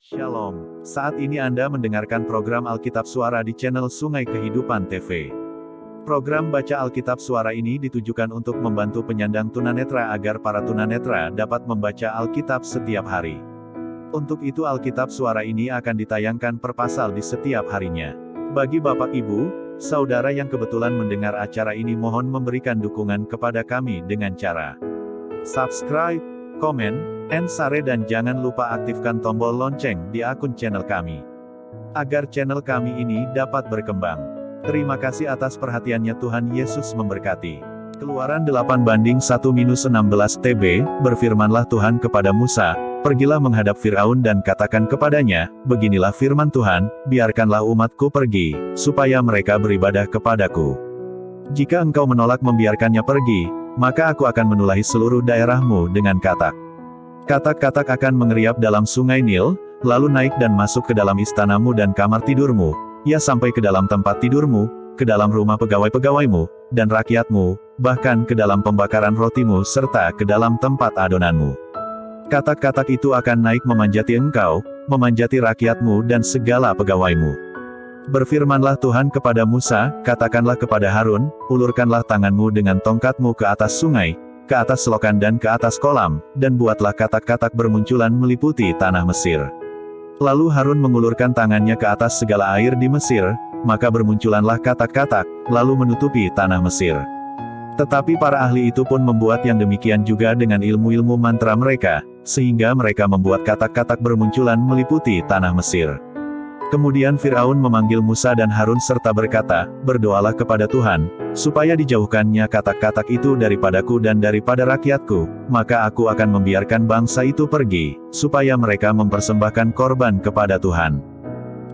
Shalom, saat ini Anda mendengarkan program Alkitab Suara di channel Sungai Kehidupan TV. Program Baca Alkitab Suara ini ditujukan untuk membantu penyandang tunanetra agar para tunanetra dapat membaca Alkitab setiap hari. Untuk itu Alkitab Suara ini akan ditayangkan per pasal di setiap harinya. Bagi Bapak Ibu, Saudara yang kebetulan mendengar acara ini mohon memberikan dukungan kepada kami dengan cara subscribe, komen, and share dan jangan lupa aktifkan tombol lonceng di akun channel kami. Agar channel kami ini dapat berkembang. Terima kasih atas perhatiannya, Tuhan Yesus memberkati. Keluaran 8:1-16 TB, berfirmanlah Tuhan kepada Musa, "Pergilah menghadap Firaun dan katakan kepadanya, beginilah firman Tuhan, biarkanlah umatku pergi, supaya mereka beribadah kepadaku. Jika engkau menolak membiarkannya pergi, maka aku akan menulahi seluruh daerahmu dengan katak. Katak-katak akan mengeriap dalam sungai Nil, lalu naik dan masuk ke dalam istanamu dan kamar tidurmu, ya sampai ke dalam tempat tidurmu, ke dalam rumah pegawai-pegawaimu, dan rakyatmu, bahkan ke dalam pembakaran rotimu serta ke dalam tempat adonanmu. Katak-katak itu akan naik memanjati engkau, memanjati rakyatmu dan segala pegawaimu. Berfirmanlah Tuhan kepada Musa, katakanlah kepada Harun, ulurkanlah tanganmu dengan tongkatmu ke atas sungai, ke atas selokan dan ke atas kolam, dan buatlah katak-katak bermunculan meliputi tanah Mesir. Lalu Harun mengulurkan tangannya ke atas segala air di Mesir, maka bermunculanlah katak-katak, lalu menutupi tanah Mesir. Tetapi para ahli itu pun membuat yang demikian juga dengan ilmu-ilmu mantra mereka, sehingga mereka membuat katak-katak bermunculan meliputi tanah Mesir. Kemudian Firaun memanggil Musa dan Harun serta berkata, "Berdoalah kepada Tuhan, supaya dijauhkannya katak-katak itu daripadaku dan daripada rakyatku, maka aku akan membiarkan bangsa itu pergi, supaya mereka mempersembahkan korban kepada Tuhan."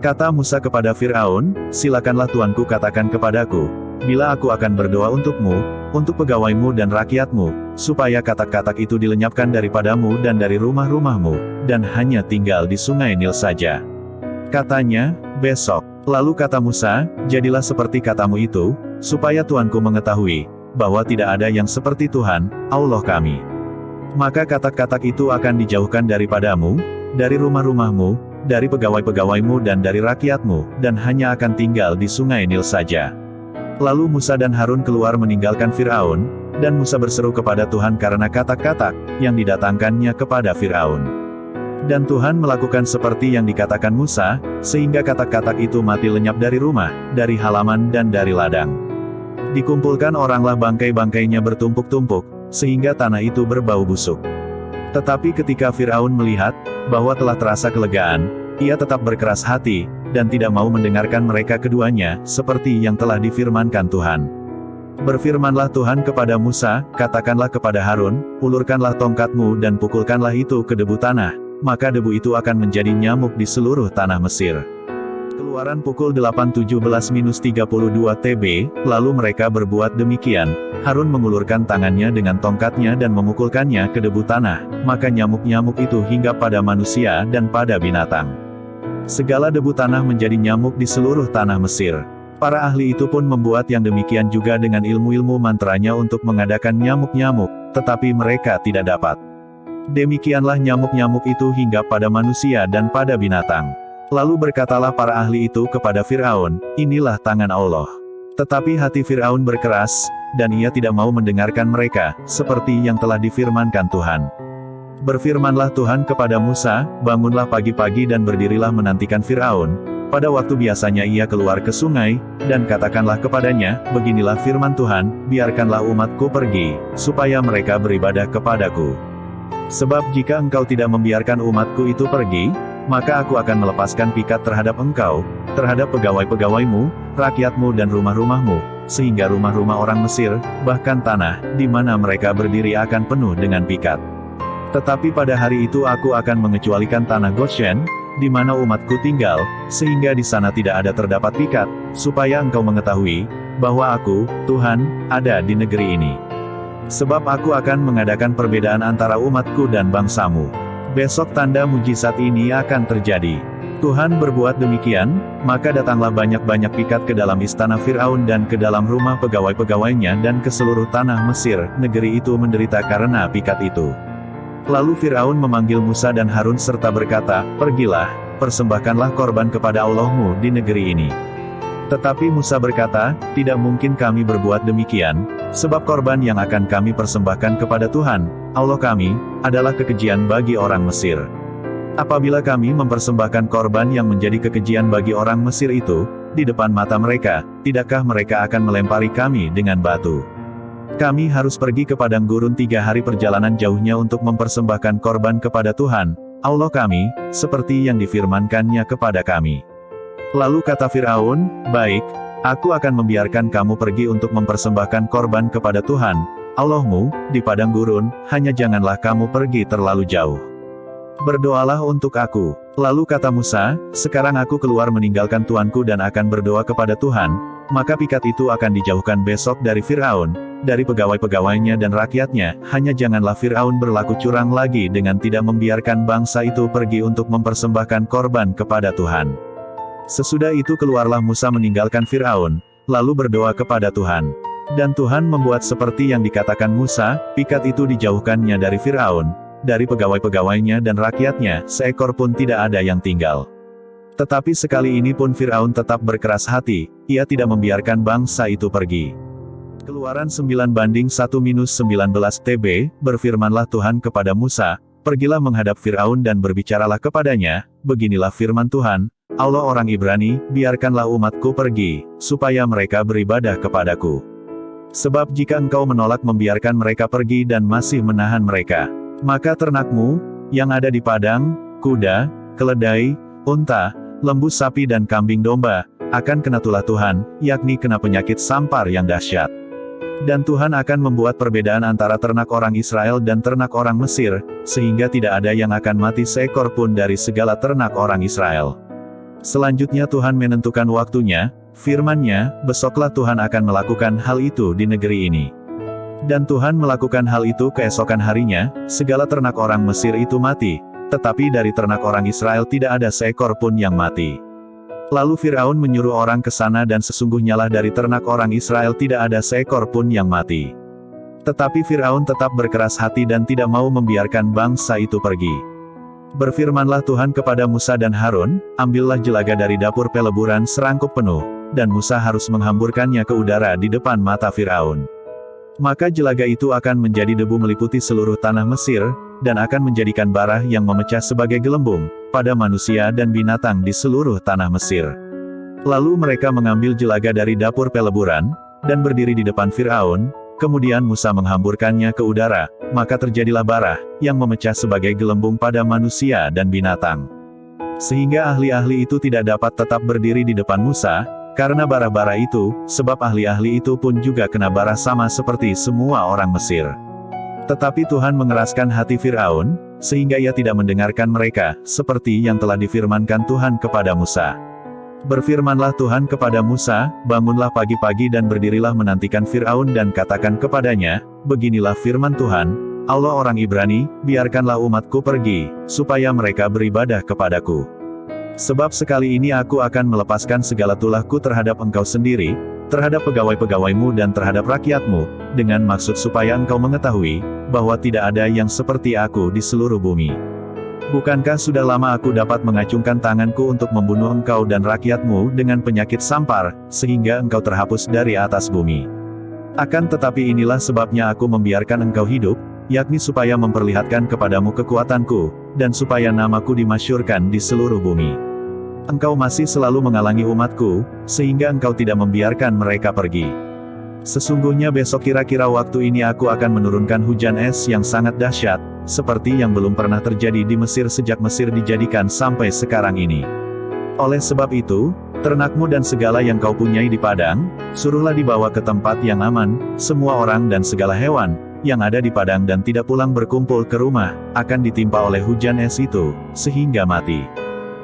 Kata Musa kepada Firaun, "Silakanlah Tuanku katakan kepadaku, bila aku akan berdoa untukmu, untuk pegawaimu dan rakyatmu, supaya katak-katak itu dilenyapkan daripadamu dan dari rumah-rumahmu, dan hanya tinggal di sungai Nil saja." Katanya, "Besok." Lalu kata Musa, "Jadilah seperti katamu itu, supaya Tuanku mengetahui, bahwa tidak ada yang seperti Tuhan, Allah kami. Maka katak-katak itu akan dijauhkan daripadamu, dari rumah-rumahmu, dari pegawai-pegawaimu dan dari rakyatmu, dan hanya akan tinggal di sungai Nil saja." Lalu Musa dan Harun keluar meninggalkan Firaun, dan Musa berseru kepada Tuhan karena katak-katak yang didatangkannya kepada Firaun. Dan Tuhan melakukan seperti yang dikatakan Musa, sehingga katak-katak itu mati lenyap dari rumah, dari halaman dan dari ladang. Dikumpulkan oranglah bangkai-bangkainya bertumpuk-tumpuk, sehingga tanah itu berbau busuk. Tetapi ketika Firaun melihat, bahwa telah terasa kelegaan, ia tetap berkeras hati, dan tidak mau mendengarkan mereka keduanya, seperti yang telah difirmankan Tuhan. Berfirmanlah Tuhan kepada Musa, "Katakanlah kepada Harun, ulurkanlah tongkatmu dan pukulkanlah itu ke debu tanah, maka debu itu akan menjadi nyamuk di seluruh tanah Mesir." Keluaran pukul 8:17-32 TB, lalu mereka berbuat demikian. Harun mengulurkan tangannya dengan tongkatnya dan memukulkannya ke debu tanah, maka nyamuk-nyamuk itu hinggap pada manusia dan pada binatang. Segala debu tanah menjadi nyamuk di seluruh tanah Mesir. Para ahli itu pun membuat yang demikian juga dengan ilmu-ilmu mantranya untuk mengadakan nyamuk-nyamuk, tetapi mereka tidak dapat. Demikianlah nyamuk-nyamuk itu hinggap pada manusia dan pada binatang. Lalu berkatalah para ahli itu kepada Firaun, "Inilah tangan Allah." Tetapi hati Firaun berkeras, dan ia tidak mau mendengarkan mereka, seperti yang telah difirmankan Tuhan. Berfirmanlah Tuhan kepada Musa, "Bangunlah pagi-pagi dan berdirilah menantikan Firaun, pada waktu biasanya ia keluar ke sungai, dan katakanlah kepadanya, beginilah firman Tuhan, biarkanlah umatku pergi, supaya mereka beribadah kepadaku. Sebab jika engkau tidak membiarkan umatku itu pergi, maka aku akan melepaskan pikat terhadap engkau, terhadap pegawai-pegawaimu, rakyatmu dan rumah-rumahmu, sehingga rumah-rumah orang Mesir, bahkan tanah, di mana mereka berdiri akan penuh dengan pikat. Tetapi pada hari itu aku akan mengecualikan tanah Goshen, di mana umatku tinggal, sehingga di sana tidak ada terdapat pikat, supaya engkau mengetahui, bahwa aku, Tuhan, ada di negeri ini. Sebab aku akan mengadakan perbedaan antara umatku dan bangsamu. Besok tanda mujizat ini akan terjadi." Tuhan berbuat demikian, maka datanglah banyak-banyak pikat ke dalam istana Firaun dan ke dalam rumah pegawai-pegawainya dan ke seluruh tanah Mesir, negeri itu menderita karena pikat itu. Lalu Firaun memanggil Musa dan Harun serta berkata, "Pergilah, persembahkanlah korban kepada Allahmu di negeri ini. Tetapi Musa berkata, tidak mungkin kami berbuat demikian, sebab korban yang akan kami persembahkan kepada Tuhan, Allah kami, adalah kekejian bagi orang Mesir. Apabila kami mempersembahkan korban yang menjadi kekejian bagi orang Mesir itu, di depan mata mereka, tidakkah mereka akan melempari kami dengan batu? Kami harus pergi ke padang gurun 3 hari perjalanan jauhnya untuk mempersembahkan korban kepada Tuhan, Allah kami, seperti yang difirmankannya kepada kami. Lalu kata Firaun, baik, aku akan membiarkan kamu pergi untuk mempersembahkan korban kepada Tuhan, Allahmu, di padang gurun, hanya janganlah kamu pergi terlalu jauh. Berdoalah untuk aku. Lalu kata Musa, sekarang aku keluar meninggalkan tuanku dan akan berdoa kepada Tuhan, maka pikat itu akan dijauhkan besok dari Firaun, dari pegawai-pegawainya dan rakyatnya, hanya janganlah Firaun berlaku curang lagi dengan tidak membiarkan bangsa itu pergi untuk mempersembahkan korban kepada Tuhan. Sesudah itu keluarlah Musa meninggalkan Firaun, lalu berdoa kepada Tuhan. Dan Tuhan membuat seperti yang dikatakan Musa, pikat itu dijauhkannya dari Firaun, dari pegawai-pegawainya dan rakyatnya, seekor pun tidak ada yang tinggal. Tetapi sekali ini pun Firaun tetap berkeras hati, ia tidak membiarkan bangsa itu pergi. Keluaran 9:1-19 TB, berfirmanlah Tuhan kepada Musa, pergilah menghadap Firaun dan berbicaralah kepadanya, beginilah firman Tuhan, Allah orang Ibrani, biarkanlah umatku pergi, supaya mereka beribadah kepadaku. Sebab jika engkau menolak membiarkan mereka pergi dan masih menahan mereka, maka ternakmu, yang ada di padang, kuda, keledai, unta, lembu sapi dan kambing domba, akan kena tulah Tuhan, yakni kena penyakit sampar yang dahsyat. Dan Tuhan akan membuat perbedaan antara ternak orang Israel dan ternak orang Mesir, sehingga tidak ada yang akan mati seekor pun dari segala ternak orang Israel. Selanjutnya Tuhan menentukan waktunya, firman-Nya, besoklah Tuhan akan melakukan hal itu di negeri ini. Dan Tuhan melakukan hal itu keesokan harinya, segala ternak orang Mesir itu mati, tetapi dari ternak orang Israel tidak ada seekor pun yang mati. Lalu Firaun menyuruh orang ke sana dan sesungguhnyalah dari ternak orang Israel tidak ada seekor pun yang mati. Tetapi Firaun tetap berkeras hati dan tidak mau membiarkan bangsa itu pergi. Berfirmanlah Tuhan kepada Musa dan Harun, ambillah jelaga dari dapur peleburan serangkup penuh, dan Musa harus menghamburkannya ke udara di depan mata Firaun. Maka jelaga itu akan menjadi debu meliputi seluruh tanah Mesir, dan akan menjadikan bara yang memecah sebagai gelembung, pada manusia dan binatang di seluruh tanah Mesir. Lalu mereka mengambil jelaga dari dapur peleburan, dan berdiri di depan Firaun, kemudian Musa menghamburkannya ke udara, maka terjadilah bara, yang memecah sebagai gelembung pada manusia dan binatang. Sehingga ahli-ahli itu tidak dapat tetap berdiri di depan Musa, karena bara-bara itu, sebab ahli-ahli itu pun juga kena bara sama seperti semua orang Mesir. Tetapi Tuhan mengeraskan hati Firaun, sehingga ia tidak mendengarkan mereka, seperti yang telah difirmankan Tuhan kepada Musa. Berfirmanlah Tuhan kepada Musa, bangunlah pagi-pagi dan berdirilah menantikan Firaun dan katakan kepadanya, beginilah firman Tuhan, Allah orang Ibrani, biarkanlah umatku pergi, supaya mereka beribadah kepadaku. Sebab sekali ini aku akan melepaskan segala tulahku terhadap engkau sendiri, terhadap pegawai-pegawaimu dan terhadap rakyatmu, dengan maksud supaya engkau mengetahui, bahwa tidak ada yang seperti aku di seluruh bumi. Bukankah sudah lama aku dapat mengacungkan tanganku untuk membunuh engkau dan rakyatmu dengan penyakit sampar, sehingga engkau terhapus dari atas bumi? Akan tetapi inilah sebabnya aku membiarkan engkau hidup, yakni supaya memperlihatkan kepadamu kekuatanku, dan supaya namaku dimasyhurkan di seluruh bumi. Engkau masih selalu menghalangi umatku, sehingga engkau tidak membiarkan mereka pergi. Sesungguhnya besok kira-kira waktu ini aku akan menurunkan hujan es yang sangat dahsyat, seperti yang belum pernah terjadi di Mesir sejak Mesir dijadikan sampai sekarang ini. Oleh sebab itu, ternakmu dan segala yang kau punyai di padang, suruhlah dibawa ke tempat yang aman, semua orang dan segala hewan, yang ada di padang dan tidak pulang berkumpul ke rumah, akan ditimpa oleh hujan es itu, sehingga mati.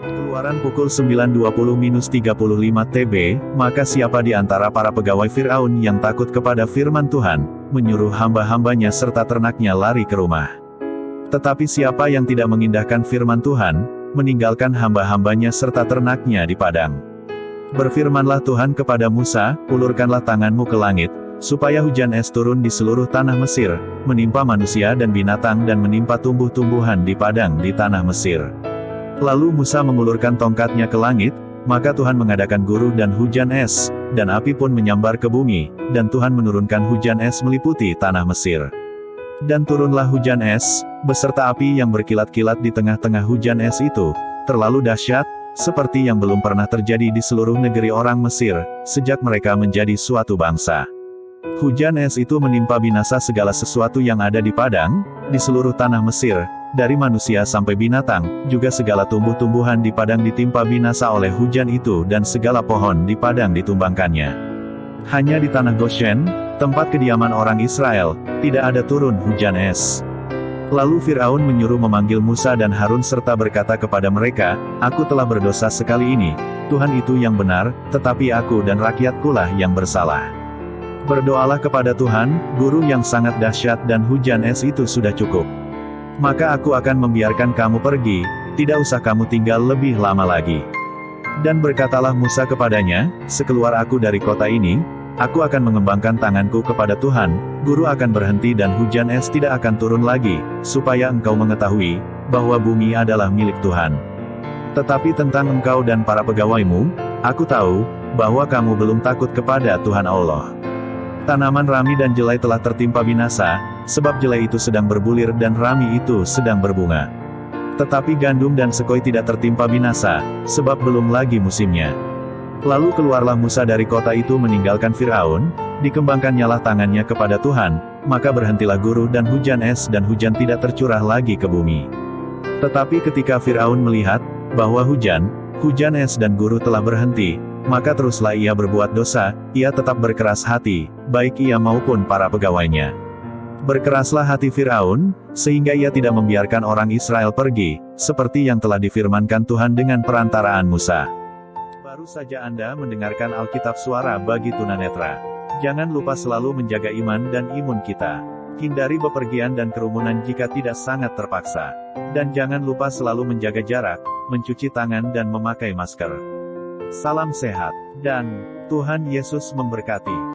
Keluaran pukul 9:20-35 TB, maka siapa di antara para pegawai Firaun yang takut kepada firman Tuhan, menyuruh hamba-hambanya serta ternaknya lari ke rumah. Tetapi siapa yang tidak mengindahkan firman Tuhan, meninggalkan hamba-hambanya serta ternaknya di padang. Berfirmanlah Tuhan kepada Musa, ulurkanlah tanganmu ke langit, supaya hujan es turun di seluruh tanah Mesir, menimpa manusia dan binatang dan menimpa tumbuh-tumbuhan di padang di tanah Mesir. Lalu Musa mengulurkan tongkatnya ke langit, maka Tuhan mengadakan guru dan hujan es, dan api pun menyambar ke bumi, dan Tuhan menurunkan hujan es meliputi tanah Mesir. Dan turunlah hujan es, beserta api yang berkilat-kilat di tengah-tengah hujan es itu, terlalu dahsyat, seperti yang belum pernah terjadi di seluruh negeri orang Mesir, sejak mereka menjadi suatu bangsa. Hujan es itu menimpa binasa segala sesuatu yang ada di padang, di seluruh tanah Mesir, dari manusia sampai binatang, juga segala tumbuh-tumbuhan di padang ditimpa binasa oleh hujan itu dan segala pohon di padang ditumbangkannya. Hanya di tanah Goshen, tempat kediaman orang Israel, tidak ada turun hujan es. Lalu Firaun menyuruh memanggil Musa dan Harun serta berkata kepada mereka, "Aku telah berdosa sekali ini, Tuhan itu yang benar, tetapi aku dan rakyatkulah yang bersalah. Berdoalah kepada Tuhan, guru yang sangat dahsyat dan hujan es itu sudah cukup. Maka aku akan membiarkan kamu pergi, tidak usah kamu tinggal lebih lama lagi." Dan berkatalah Musa kepadanya, "Sekeluar aku dari kota ini, aku akan mengembangkan tanganku kepada Tuhan, guru akan berhenti dan hujan es tidak akan turun lagi, supaya engkau mengetahui, bahwa bumi adalah milik Tuhan. Tetapi tentang engkau dan para pegawaimu, aku tahu, bahwa kamu belum takut kepada Tuhan Allah. Tanaman rami dan jelai telah tertimpa binasa, sebab jelai itu sedang berbulir dan rami itu sedang berbunga. Tetapi gandum dan sekoi tidak tertimpa binasa, sebab belum lagi musimnya." Lalu keluarlah Musa dari kota itu meninggalkan Firaun, dikembangkannyalah tangannya kepada Tuhan, maka berhentilah guru dan hujan es dan hujan tidak tercurah lagi ke bumi. Tetapi ketika Firaun melihat, bahwa hujan es dan guru telah berhenti, maka teruslah ia berbuat dosa, ia tetap berkeras hati, baik ia maupun para pegawainya. Berkeraslah hati Firaun, sehingga ia tidak membiarkan orang Israel pergi, seperti yang telah difirmankan Tuhan dengan perantaraan Musa. Baru saja Anda mendengarkan Alkitab Suara bagi tunanetra. Jangan lupa selalu menjaga iman dan imun kita. Hindari bepergian dan kerumunan jika tidak sangat terpaksa. Dan jangan lupa selalu menjaga jarak, mencuci tangan dan memakai masker. Salam sehat, dan Tuhan Yesus memberkati.